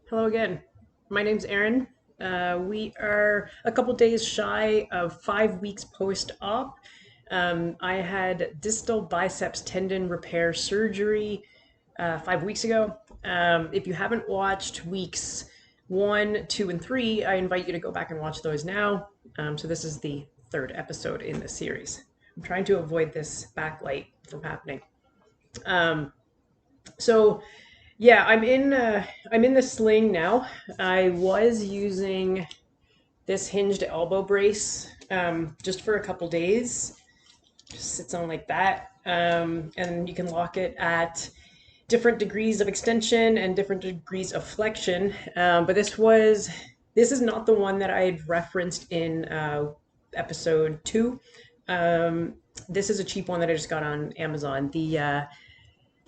Hello again. My name's Erin. We are a couple days shy of 5 weeks post-op. I had distal biceps tendon repair surgery 5 weeks ago. If you haven't watched weeks 1, 2, and 3, I invite you to go back and watch those now. So this is the third episode in the series. I'm trying to avoid this backlight from happening. Um, so yeah, I'm in the sling now. I was using this hinged elbow brace just for a couple days. Just sits on like that, and you can lock it at different degrees of extension and different degrees of flexion. But this is not the one that I had referenced in episode 2. Um, this is a cheap one that I just got on Amazon.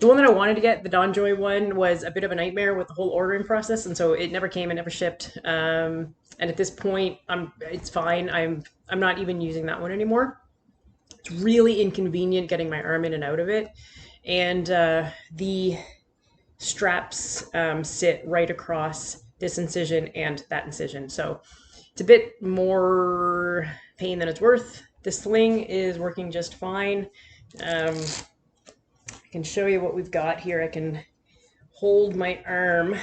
The one that I wanted to get, the Donjoy one, was a bit of a nightmare with the whole ordering process, and so it never came, it never shipped. And at this point, it's fine. I'm not even using that one anymore. It's really inconvenient getting my arm in and out of it, and the straps sit right across this incision and that incision, so it's a bit more pain than it's worth. The sling is working just fine. I can show you what we've got here. I can hold my arm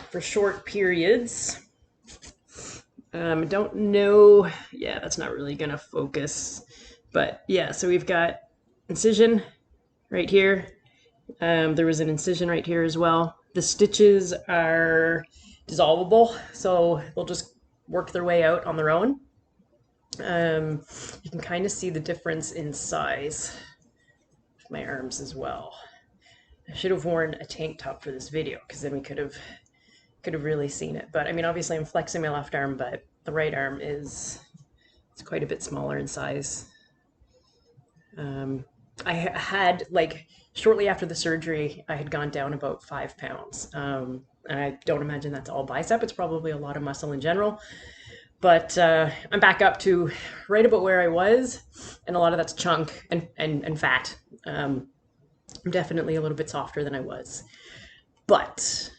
for short periods. Don't know. Yeah, that's not really gonna focus. But yeah, so we've got incision right here. There was an incision right here as well. The stitches are dissolvable, so they'll just work their way out on their own. You can kind of see the difference in size of my arms as well. I should have worn a tank top for this video because then we could have really seen it. But I mean, obviously I'm flexing my left arm, but the right arm is it's quite a bit smaller in size. I had like shortly after the surgery, I had gone down about 5 pounds. And I don't imagine that's all bicep. It's probably a lot of muscle in general. But I'm back up to right about where I was, and a lot of that's chunk and fat. I'm definitely a little bit softer than I was. But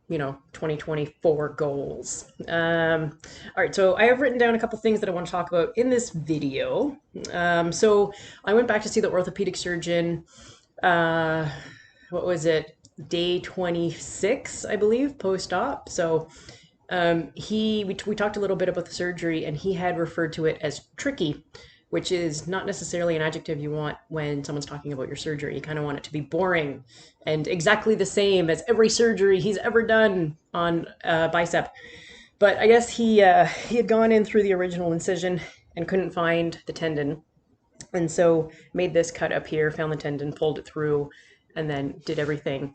2024 goals. All right, so I have written down a couple things that I want to talk about in this video. So I went back to see the orthopedic surgeon. What was it? Day 26, I believe, post-op. So we talked a little bit about the surgery, and he had referred to it as tricky, which is not necessarily an adjective you want when someone's talking about your surgery. You kind of want it to be boring and exactly the same as every surgery he's ever done on bicep. But I guess he had gone in through the original incision and couldn't find the tendon, and so made this cut up here, found the tendon, pulled it through, and then did everything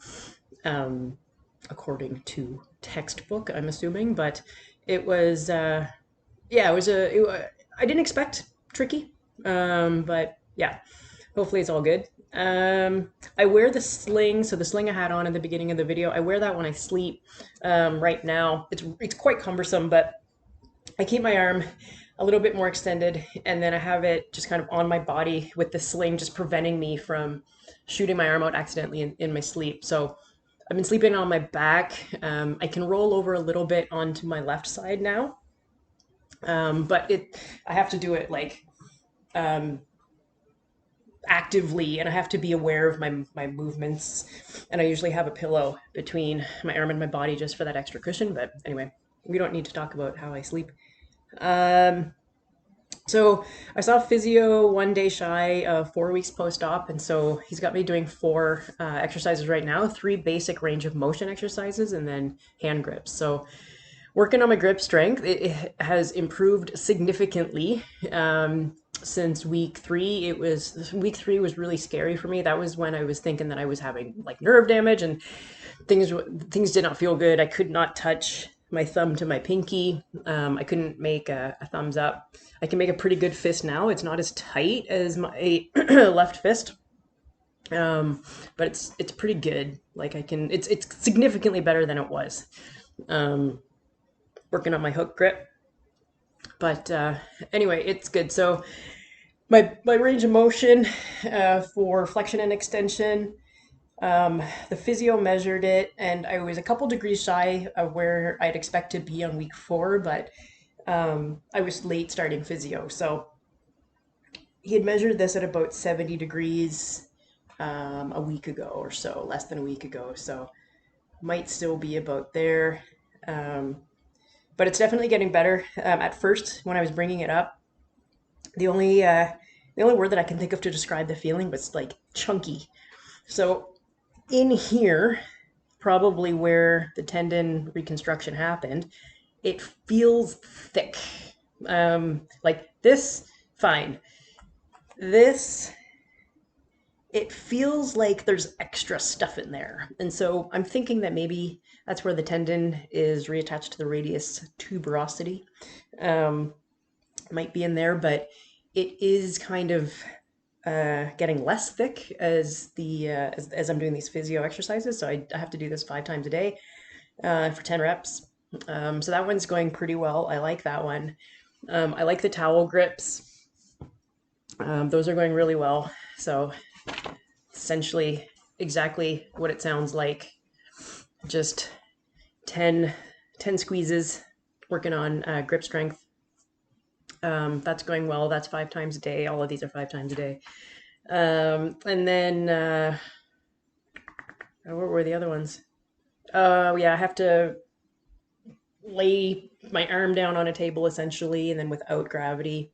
according to textbook, I'm assuming. But it was yeah, I didn't expect tricky. But yeah, hopefully it's all good. I wear the sling. So the sling I had on in the beginning of the video, I wear that when I sleep. Right now, it's quite cumbersome, but I keep my arm a little bit more extended, and then I have it just kind of on my body with the sling, just preventing me from shooting my arm out accidentally in my sleep. So I've been sleeping on my back. I can roll over a little bit onto my left side now, but I have to do it like um, actively, and I have to be aware of my movements. And I usually have a pillow between my arm and my body just for that extra cushion. But anyway, we don't need to talk about how I sleep. So I saw physio one day shy of 4 weeks post-op, and so he's got me doing four exercises right now, three basic range of motion exercises, and then hand grips. So working on my grip strength, it has improved significantly since week 3. Week 3 was really scary for me. That was when I was thinking that I was having like nerve damage, and things did not feel good. I could not touch my thumb to my pinky. I couldn't make a thumbs up. I can make a pretty good fist now. It's not as tight as my left fist, but it's pretty good. Like it's significantly better than it was. Working on my hook grip, but anyway, it's good. So my range of motion for flexion and extension. The physio measured it, and I was a couple degrees shy of where I'd expect to be on week 4, but I was late starting physio. So he had measured this at about 70 degrees a week ago or so, less than a week ago. So might still be about there. Um, but it's definitely getting better. At first, when I was bringing it up, the only uh, the only word that I can think of to describe the feeling was like chunky. So in here, probably where the tendon reconstruction happened, it feels thick. Like this, fine. This, it feels like there's extra stuff in there. And so I'm thinking that maybe that's where the tendon is reattached to the radius tuberosity. Um, might be in there, but it is kind of getting less thick as as I'm doing these physio exercises. So I have to do this 5 times a day for 10 reps. So that one's going pretty well. I like that one. I like the towel grips. Those are going really well. So essentially exactly what it sounds like. Just 10, 10 squeezes, working on grip strength. That's going well. That's 5 times a day. All of these are 5 times a day. And then, what were the other ones? Yeah, I have to lay my arm down on a table essentially, and then without gravity,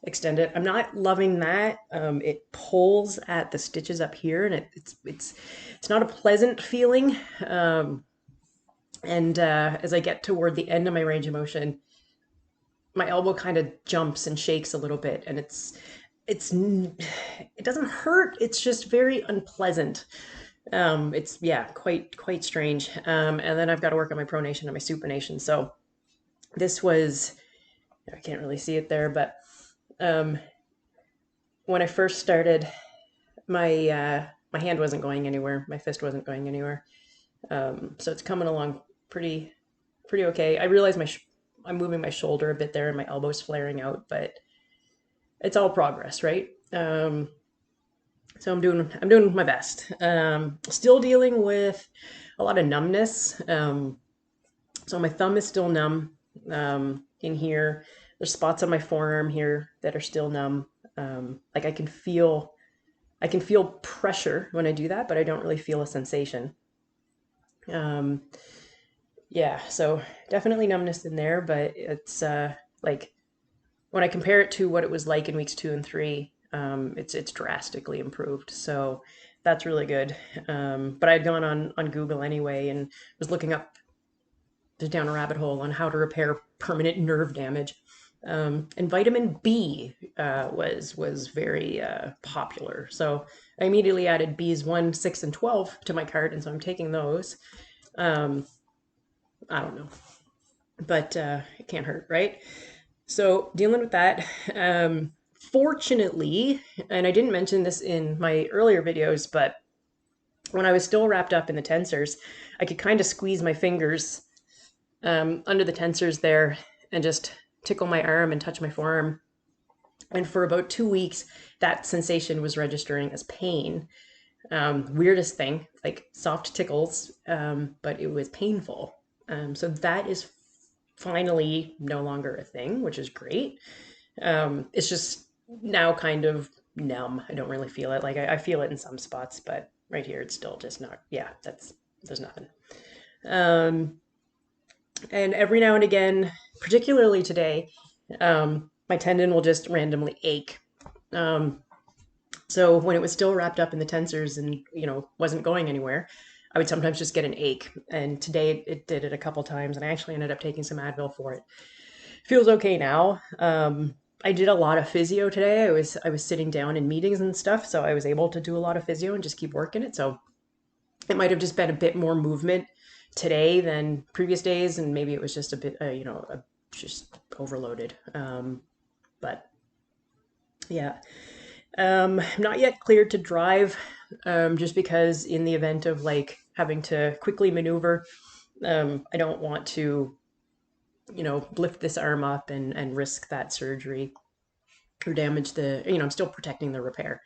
extend it. I'm not loving that. It pulls at the stitches up here, and it's not a pleasant feeling. And as I get toward the end of my range of motion, my elbow kind of jumps and shakes a little bit, and it doesn't hurt. It's just very unpleasant. It's yeah, quite strange. And then I've got to work on my pronation and my supination. So this was, I can't really see it there, but um, when I first started, my hand wasn't going anywhere. My fist wasn't going anywhere. So it's coming along pretty okay. I realize I'm moving my shoulder a bit there, and my elbow's flaring out, but it's all progress, right? So I'm doing my best. Still dealing with a lot of numbness. So my thumb is still numb in here. There's spots on my forearm here that are still numb. Like I can feel pressure when I do that, but I don't really feel a sensation. Um, yeah, so definitely numbness in there, but it's like when I compare it to what it was like in weeks 2 and 3, it's drastically improved. So that's really good. But I'd gone on Google anyway and was looking up down a rabbit hole on how to repair permanent nerve damage. And vitamin B was very popular. So I immediately added B's 1, 6, and 12 to my cart, and so I'm taking those. Um, I don't know, but it can't hurt, right? So dealing with that. Fortunately, and I didn't mention this in my earlier videos, but when I was still wrapped up in the tensors, I could kind of squeeze my fingers under the tensors there and just tickle my arm and touch my forearm. And for about 2 weeks, that sensation was registering as pain. Weirdest thing, like soft tickles, but it was painful. So that is finally no longer a thing, which is great. It's just now kind of numb. I don't really feel it. Like I feel it in some spots, but right here it's still just not. Yeah, there's nothing. Um, and every now and again, particularly today, my tendon will just randomly ache. Um, so when it was still wrapped up in the tensors and wasn't going anywhere, I would sometimes just get an ache. And today it did it a couple times, and I actually ended up taking some Advil for it. Feels okay now. I did a lot of physio today. I was sitting down in meetings and stuff, so I was able to do a lot of physio and just keep working it. So it might have just been a bit more movement today than previous days, and maybe it was just a bit, just overloaded. But yeah, not yet cleared to drive, just because in the event of like having to quickly maneuver, I don't want to, lift this arm up and risk that surgery or damage I'm still protecting the repair.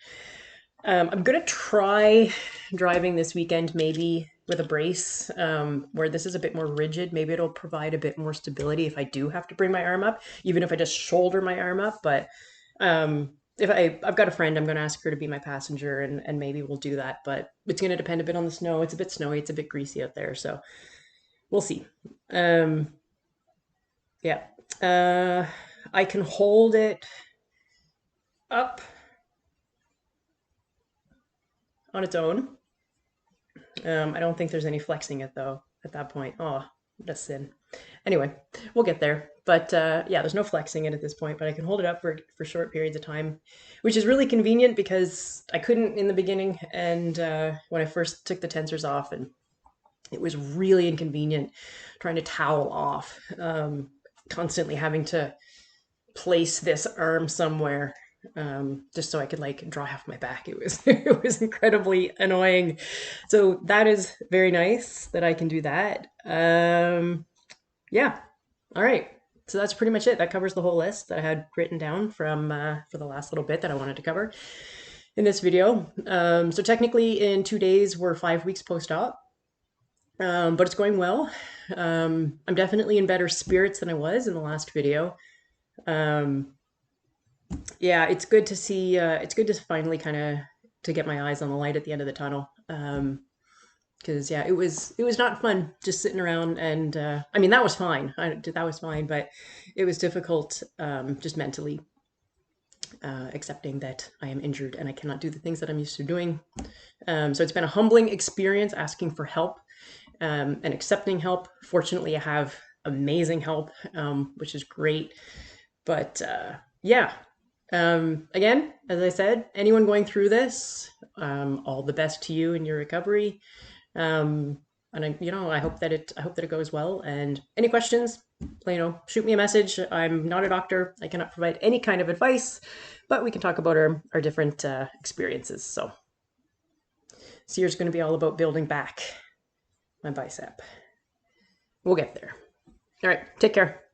I'm gonna try driving this weekend, maybe with a brace, where this is a bit more rigid. Maybe it'll provide a bit more stability if I do have to bring my arm up, even if I just shoulder my arm up. But if I've got a friend, I'm gonna ask her to be my passenger, and maybe we'll do that. But it's gonna depend a bit on the snow. It's a bit snowy. It's a bit greasy out there, so we'll see. Um, yeah, uh, I can hold it up on its own. I don't think there's any flexing it though at that point. Oh, that's sin. Anyway, we'll get there. But yeah, there's no flexing it at this point, but I can hold it up for short periods of time, which is really convenient because I couldn't in the beginning. And when I first took the tensors off, and it was really inconvenient trying to towel off, constantly having to place this arm somewhere just so I could like dry off my back. It was it was incredibly annoying. So that is very nice that I can do that. Yeah. All right. So that's pretty much it. That covers the whole list that I had written down from for the last little bit that I wanted to cover in this video. So technically, in 2 days, we're 5 weeks post-op, but it's going well. I'm definitely in better spirits than I was in the last video. Um, yeah, it's good to see. It's good to finally kind of to get my eyes on the light at the end of the tunnel. Because yeah, it was not fun just sitting around, and I mean that was fine. That was fine, but it was difficult just mentally accepting that I am injured and I cannot do the things that I'm used to doing. So it's been a humbling experience asking for help and accepting help. Fortunately, I have amazing help, which is great. But yeah, again, as I said, anyone going through this, all the best to you in your recovery. And I hope that it goes well. And any questions, shoot me a message. I'm not a doctor. I cannot provide any kind of advice, but we can talk about our different experiences. So, this year's going to be all about building back my bicep. We'll get there. All right, take care.